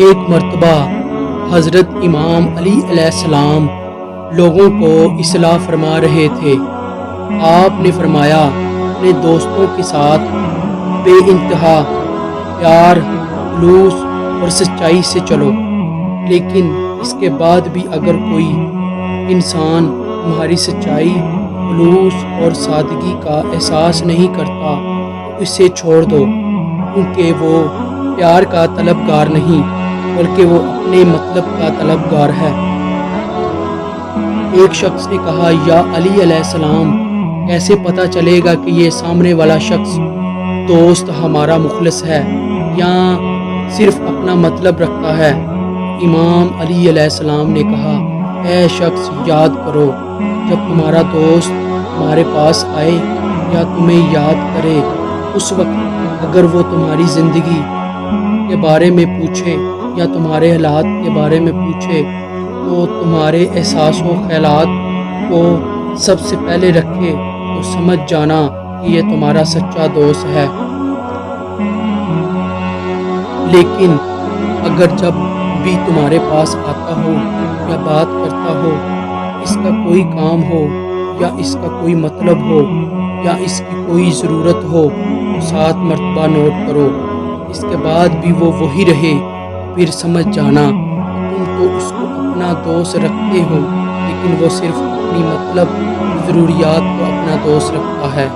ایک مرتبہ حضرت امام علی علیہ السلام لوگوں کو اصلاح فرما رہے تھے۔ آپ نے فرمایا اپنے دوستوں کے ساتھ بے انتہا پیار، خلوص اور سچائی سے چلو، لیکن اس کے بعد بھی اگر کوئی انسان تمہاری سچائی، خلوص اور سادگی کا احساس نہیں کرتا تو اسے چھوڑ دو، کیونکہ وہ پیار کا طلبگار نہیں بلکہ وہ اپنے مطلب کا طلبگار ہے۔ ایک شخص نے کہا، یا علی علیہ السلام، کیسے پتہ چلے گا کہ یہ سامنے والا شخص دوست ہمارا مخلص ہے یا صرف اپنا مطلب رکھتا ہے؟ امام علی علیہ السلام نے کہا، اے شخص، یاد کرو جب تمہارا دوست تمہارے پاس آئے یا تمہیں یاد کرے، اس وقت اگر وہ تمہاری زندگی کے بارے میں پوچھے یا تمہارے حالات کے بارے میں پوچھے تو تمہارے احساس و خیالات کو سب سے پہلے رکھے تو سمجھ جانا کہ یہ تمہارا سچا دوست ہے۔ لیکن اگر جب بھی تمہارے پاس آتا ہو یا بات کرتا ہو، اس کا کوئی کام ہو یا اس کا کوئی مطلب ہو یا اس کی کوئی ضرورت ہو تو 7 مرتبہ نوٹ کرو، اس کے بعد بھی وہ وہی رہے، پھر سمجھ جانا کہ تم تو اس کو اپنا دوست رکھتے ہو، لیکن وہ صرف اپنی مطلب ضروریات کو اپنا دوست رکھتا ہے۔